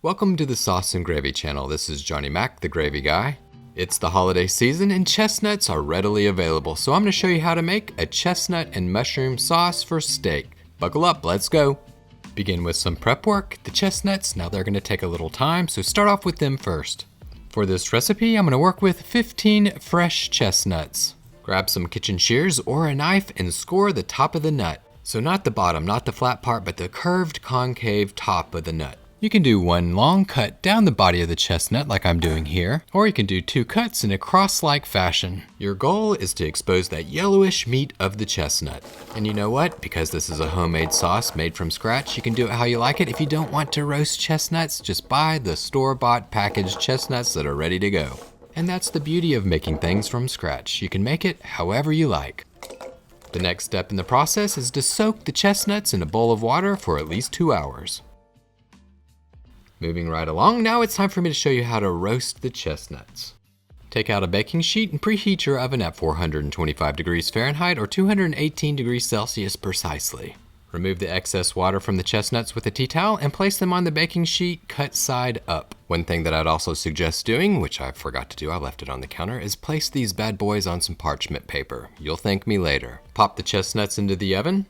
Welcome to the Sauce and Gravy channel. This is Johnny Mac, the Gravy Guy. It's the holiday season and chestnuts are readily available, so I'm going to show you how to make a chestnut and mushroom sauce for steak. Buckle up, let's go. Begin with some prep work. The chestnuts, now they're going to take a little time, so start off with them first. For this recipe, I'm going to work with 15 fresh chestnuts. Grab some kitchen shears or a knife and score the top of the nut. So not the bottom, not the flat part, but the curved concave top of the nut. You can do one long cut down the body of the chestnut like I'm doing here, or you can do two cuts in a cross-like fashion. Your goal is to expose that yellowish meat of the chestnut. And you know what? Because this is a homemade sauce made from scratch, you can do it how you like it. If you don't want to roast chestnuts, just buy the store-bought packaged chestnuts that are ready to go. And that's the beauty of making things from scratch. You can make it however you like. The next step in the process is to soak the chestnuts in a bowl of water for at least 2 hours. Moving right along, now it's time for me to show you how to roast the chestnuts. Take out a baking sheet and preheat your oven at 425 degrees Fahrenheit or 218 degrees Celsius precisely. Remove the excess water from the chestnuts with a tea towel and place them on the baking sheet cut side up. One thing that I'd also suggest doing, which I forgot to do, I left it on the counter, is place these bad boys on some parchment paper. You'll thank me later. Pop the chestnuts into the oven.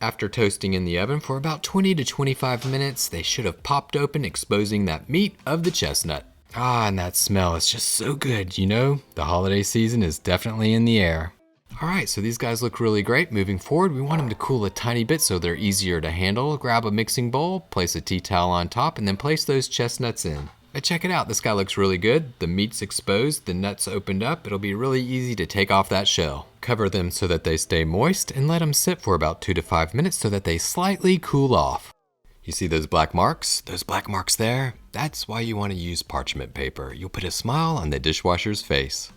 After toasting in the oven for about 20 to 25 minutes, they should have popped open, exposing that meat of the chestnut. Ah, and that smell is just so good, you know? The holiday season is definitely in the air. All right, so these guys look really great. Moving forward, we want them to cool a tiny bit so they're easier to handle. Grab a mixing bowl, place a tea towel on top, and then place those chestnuts in. But check it out, this guy looks really good. The meat's exposed, the nuts opened up. It'll be really easy to take off that shell. Cover them so that they stay moist and let them sit for about 2 to 5 minutes so that they slightly cool off. You see those black marks? Those black marks there? That's why you want to use parchment paper. You'll put a smile on the dishwasher's face.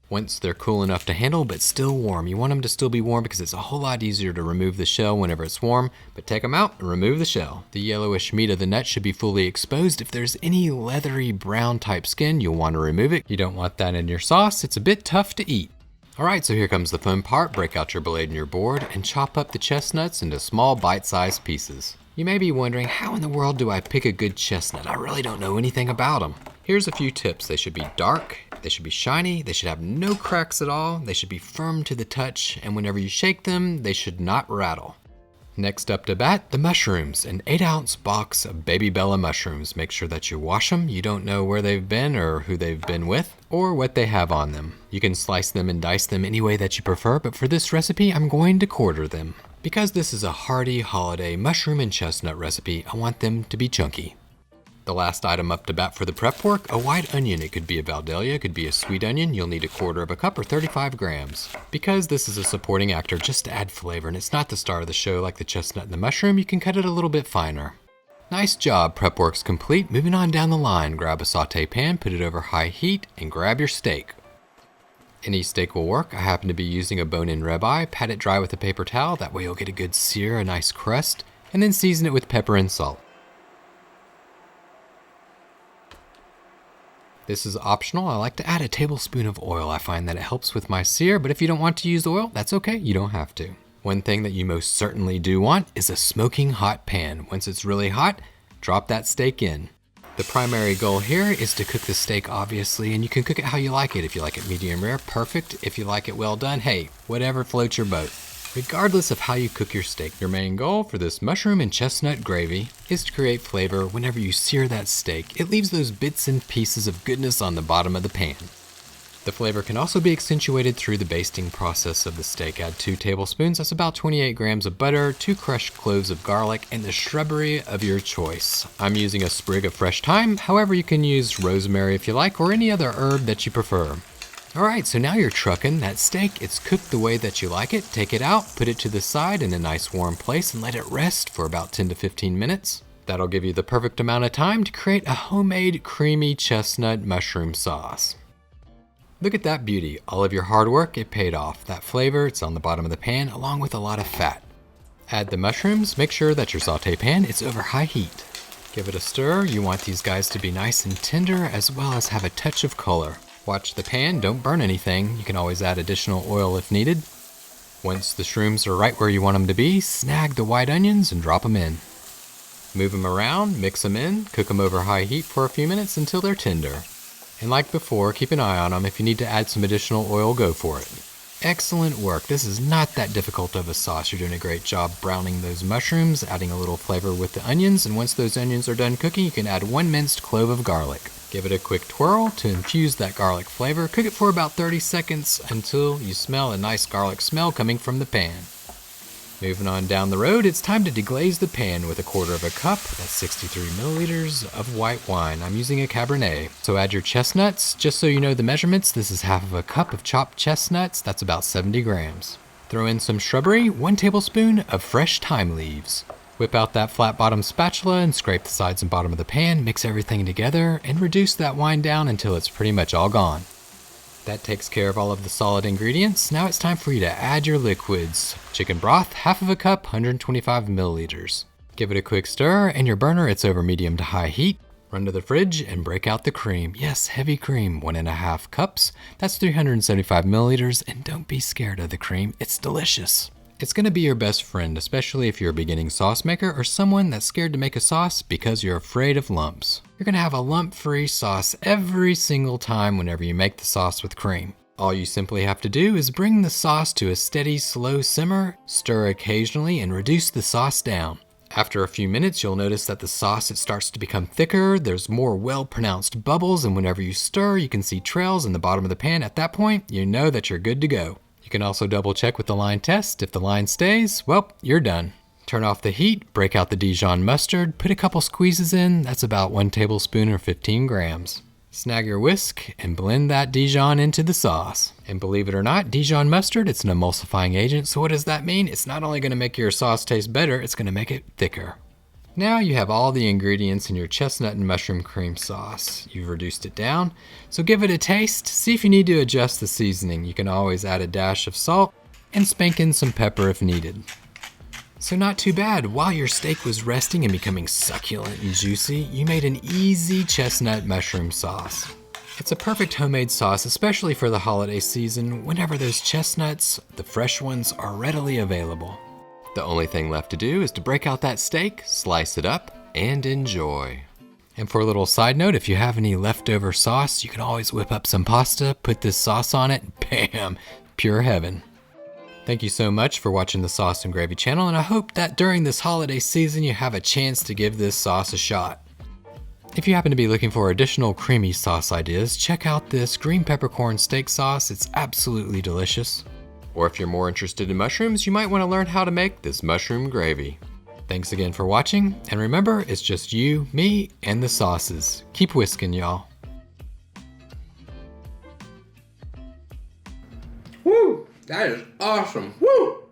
Once they're cool enough to handle but still warm, you want them to still be warm because it's a whole lot easier to remove the shell whenever it's warm, but take them out and remove the shell. The yellowish meat of the nut should be fully exposed. If there's any leathery brown type skin, you'll want to remove it. You don't want that in your sauce. It's a bit tough to eat. Alright, so here comes the fun part. Break out your blade and your board and chop up the chestnuts into small bite-sized pieces. You may be wondering, how in the world do I pick a good chestnut? I really don't know anything about them. Here's a few tips. They should be dark, they should be shiny, they should have no cracks at all, they should be firm to the touch, and whenever you shake them, they should not rattle. Next up to bat, the mushrooms. An 8-ounce box of Baby Bella mushrooms. Make sure that you wash them. You don't know where they've been or who they've been with or what they have on them. You can slice them and dice them any way that you prefer, but for this recipe, I'm going to quarter them. Because this is a hearty holiday mushroom and chestnut recipe, I want them to be chunky. The last item up to bat for the prep work, a white onion. It could be a Valdelia, it could be a sweet onion. You'll need 1/4 cup or 35 grams. Because this is a supporting actor, just to add flavor, and it's not the star of the show like the chestnut and the mushroom, you can cut it a little bit finer. Nice job, prep work's complete. Moving on down the line, grab a saute pan, put it over high heat, and grab your steak. Any steak will work. I happen to be using a bone-in ribeye. Pat it dry with a paper towel, that way you'll get a good sear, a nice crust, and then season it with pepper and salt. This is optional. I like to add a tablespoon of oil. I find that it helps with my sear, but if you don't want to use oil, that's okay. You don't have to. One thing that you most certainly do want is a smoking hot pan. Once it's really hot, drop that steak in. The primary goal here is to cook the steak, obviously, and you can cook it how you like it. If you like it medium rare, perfect. If you like it well done, hey, whatever floats your boat. Regardless of how you cook your steak, your main goal for this mushroom and chestnut gravy is to create flavor whenever you sear that steak. It leaves those bits and pieces of goodness on the bottom of the pan. The flavor can also be accentuated through the basting process of the steak. Add 2 tablespoons, that's about 28 grams of butter, 2 crushed cloves of garlic, and the shrubbery of your choice. I'm using a sprig of fresh thyme, however you can use rosemary if you like, or any other herb that you prefer. Alright, so now you're trucking that steak. It's cooked the way that you like it. Take it out, put it to the side in a nice warm place, and let it rest for about 10 to 15 minutes. That'll give you the perfect amount of time to create a homemade creamy chestnut mushroom sauce. Look at that beauty. All of your hard work, it paid off. That flavor, it's on the bottom of the pan, along with a lot of fat. Add the mushrooms. Make sure that your saute pan is over high heat. Give it a stir. You want these guys to be nice and tender, as well as have a touch of color. Watch the pan, don't burn anything. You can always add additional oil if needed. Once the shrooms are right where you want them to be, snag the white onions and drop them in. Move them around, mix them in, cook them over high heat for a few minutes until they're tender. And like before, keep an eye on them. If you need to add some additional oil, go for it. Excellent work. This is not that difficult of a sauce. You're doing a great job browning those mushrooms, adding a little flavor with the onions, and once those onions are done cooking, you can add 1 minced clove of garlic. Give it a quick twirl to infuse that garlic flavor. Cook it for about 30 seconds until you smell a nice garlic smell coming from the pan. Moving on down the road, it's time to deglaze the pan with 1/4 cup, that's 63 milliliters of white wine. I'm using a Cabernet. So add your chestnuts. Just so you know the measurements, this is 1/2 cup of chopped chestnuts, that's about 70 grams. Throw in some shrubbery, 1 tablespoon of fresh thyme leaves. Whip out that flat bottom spatula and scrape the sides and bottom of the pan, mix everything together, and reduce that wine down until it's pretty much all gone. That takes care of all of the solid ingredients. Now it's time for you to add your liquids. Chicken broth, 1/2 cup, 125 milliliters. Give it a quick stir, and your burner, it's over medium to high heat. Run to the fridge and break out the cream. Yes, heavy cream, 1.5 cups. That's 375 milliliters, and don't be scared of the cream. It's delicious. It's gonna be your best friend, especially if you're a beginning sauce maker or someone that's scared to make a sauce because you're afraid of lumps. You're gonna have a lump-free sauce every single time whenever you make the sauce with cream. All you simply have to do is bring the sauce to a steady, slow simmer, stir occasionally, and reduce the sauce down. After a few minutes, you'll notice that the sauce, it starts to become thicker, there's more well-pronounced bubbles, and whenever you stir, you can see trails in the bottom of the pan. At that point, you know that you're good to go. You can also double check with the line test. If the line stays, well, you're done. Turn off the heat, break out the Dijon mustard, put a couple squeezes in, that's about 1 tablespoon or 15 grams. Snag your whisk and blend that Dijon into the sauce. And believe it or not, Dijon mustard, it's an emulsifying agent, so what does that mean? It's not only gonna make your sauce taste better, it's gonna make it thicker. Now you have all the ingredients in your chestnut and mushroom cream sauce. You've reduced it down, so give it a taste. See if you need to adjust the seasoning. You can always add a dash of salt and spank in some pepper if needed. So not too bad. While your steak was resting and becoming succulent and juicy, you made an easy chestnut mushroom sauce. It's a perfect homemade sauce, especially for the holiday season, whenever those chestnuts, the fresh ones, are readily available. The only thing left to do is to break out that steak, slice it up, and enjoy. And for a little side note, if you have any leftover sauce, you can always whip up some pasta, put this sauce on it, and bam, pure heaven. Thank you so much for watching the Sauce and Gravy channel, and I hope that during this holiday season you have a chance to give this sauce a shot. If you happen to be looking for additional creamy sauce ideas, check out this green peppercorn steak sauce. It's absolutely delicious. Or if you're more interested in mushrooms, you might want to learn how to make this mushroom gravy. Thanks again for watching, and remember, it's just you, me, and the sauces. Keep whisking, y'all. Woo! That is awesome. Woo!